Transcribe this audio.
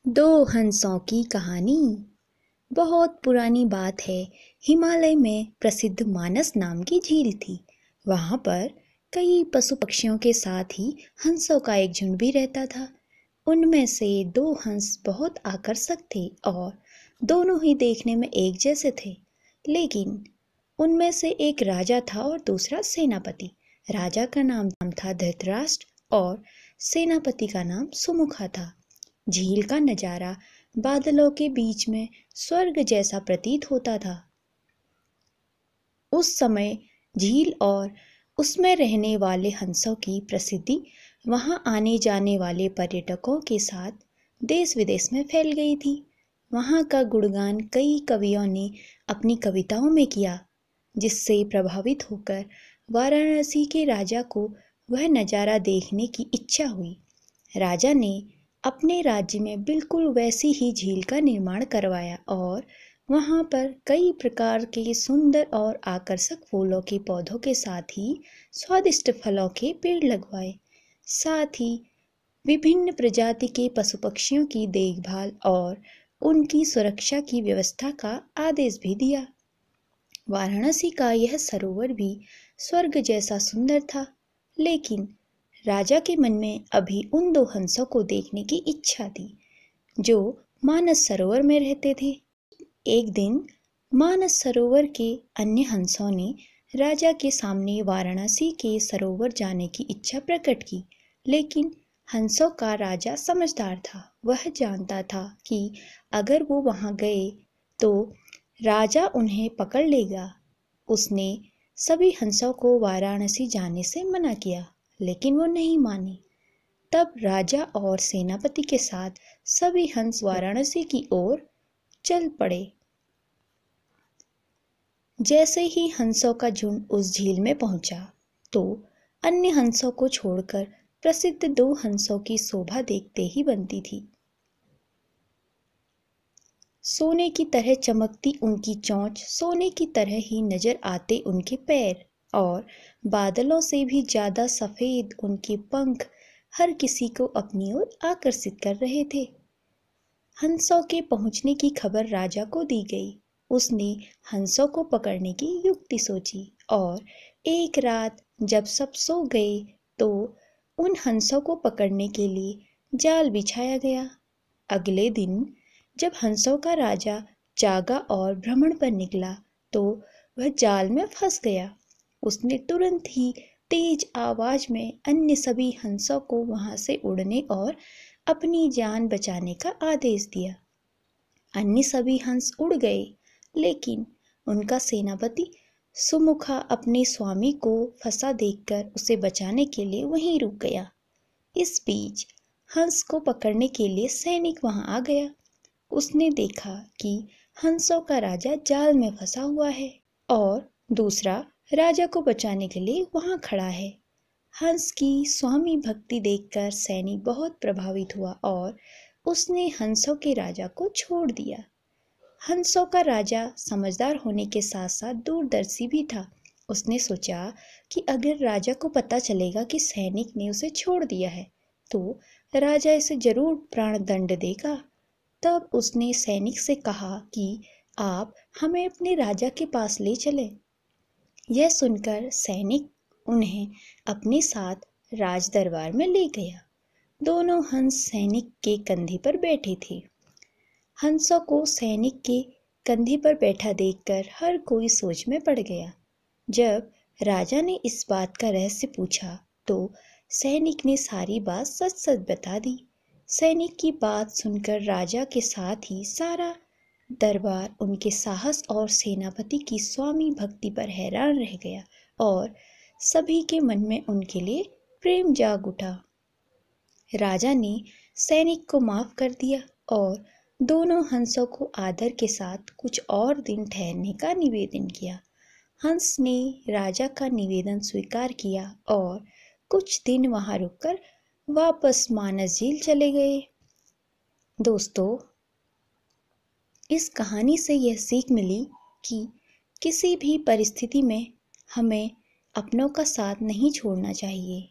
दो हंसों की कहानी। बहुत पुरानी बात है। हिमालय में प्रसिद्ध मानस नाम की झील थी। वहां पर कई पशु पक्षियों के साथ ही हंसों का एक झुंड भी रहता था। उनमें से दो हंस बहुत आकर्षक थे और दोनों ही देखने में एक जैसे थे। लेकिन उनमें से एक राजा था और दूसरा सेनापति। राजा का नाम था धृतराष्ट्र और सेनापति का नाम सुमुखा था। झील का नजारा बादलों के बीच में स्वर्ग जैसा प्रतीत होता था। उस समय झील और उसमें रहने वाले हंसों की प्रसिद्धि वहां आने जाने वाले पर्यटकों के साथ देश विदेश में फैल गई थी। वहां का गुणगान कई कवियों ने अपनी कविताओं में किया, जिससे प्रभावित होकर वाराणसी के राजा को वह नज़ारा देखने की इच्छा हुई। राजा ने अपने राज्य में बिल्कुल वैसी ही झील का निर्माण करवाया और वहां पर कई प्रकार के सुंदर और आकर्षक फूलों के पौधों के साथ ही स्वादिष्ट फलों के पेड़ लगवाए। साथ ही विभिन्न प्रजाति के पशु पक्षियों की देखभाल और उनकी सुरक्षा की व्यवस्था का आदेश भी दिया। वाराणसी का यह सरोवर भी स्वर्ग जैसा सुंदर था। लेकिन राजा के मन में अभी उन दो हंसों को देखने की इच्छा थी जो मानस सरोवर में रहते थे। एक दिन मानस सरोवर के अन्य हंसों ने राजा के सामने वाराणसी के सरोवर जाने की इच्छा प्रकट की। लेकिन हंसों का राजा समझदार था। वह जानता था कि अगर वो वहां गए तो राजा उन्हें पकड़ लेगा। उसने सभी हंसों को वाराणसी जाने से मना किया, लेकिन वो नहीं माने। तब राजा और सेनापति के साथ सभी हंस वाराणसी की ओर चल पड़े। जैसे ही हंसों का झुंड उस झील में पहुंचा तो अन्य हंसों को छोड़कर प्रसिद्ध दो हंसों की शोभा देखते ही बनती थी। सोने की तरह चमकती उनकी चोंच, सोने की तरह ही नजर आते उनके पैर और बादलों से भी ज्यादा सफेद उनके पंख हर किसी को अपनी ओर आकर्षित कर रहे थे। हंसों के पहुंचने की खबर राजा को दी गई। उसने हंसों को पकड़ने की युक्ति सोची और एक रात जब सब सो गए तो उन हंसों को पकड़ने के लिए जाल बिछाया गया। अगले दिन जब हंसों का राजा जागा और भ्रमण पर निकला तो वह जाल में फंस गया। उसने तुरंत ही तेज आवाज में अन्य सभी हंसों को वहां से उड़ने और अपनी जान बचाने का आदेश दिया। अन्य सभी हंस उड़ गए, लेकिन उनका सेनापति सुमुखा अपने स्वामी को फंसा देखकर उसे बचाने के लिए वहीं रुक गया। इस बीच हंस को पकड़ने के लिए सैनिक वहां आ गया। उसने देखा कि हंसों का राजा जाल में फंसा हुआ है और दूसरा राजा को बचाने के लिए वहां खड़ा है। हंस की स्वामी भक्ति देखकर सैनिक बहुत प्रभावित हुआ और उसने हंसों के राजा को छोड़ दिया। हंसों का राजा समझदार होने के साथ साथ दूरदर्शी भी था। उसने सोचा कि अगर राजा को पता चलेगा कि सैनिक ने उसे छोड़ दिया है तो राजा इसे जरूर प्राण दंड देगा। तब उसने सैनिक से कहा कि आप हमें अपने राजा के पास ले चले। यह सुनकर सैनिक उन्हें अपने साथ राज दरबार में ले गया। दोनों हंस सैनिक के कंधे पर बैठे थे। हंसों को सैनिक के कंधे पर बैठा देखकर हर कोई सोच में पड़ गया। जब राजा ने इस बात का रहस्य पूछा तो सैनिक ने सारी बात सच सच बता दी। सैनिक की बात सुनकर राजा के साथ ही सारा दरबार उनके साहस और सेनापति की स्वामी भक्ति पर हैरान रह गया और सभी के मन में उनके लिए प्रेम जाग उठा। राजा ने सैनिक को माफ कर दिया और दोनों हंसों को आदर के साथ कुछ और दिन ठहरने का निवेदन किया। हंस ने राजा का निवेदन स्वीकार किया और कुछ दिन वहां रुककर वापस मानस झील चले गए। दोस्तों, इस कहानी से यह सीख मिली कि किसी भी परिस्थिति में हमें अपनों का साथ नहीं छोड़ना चाहिए।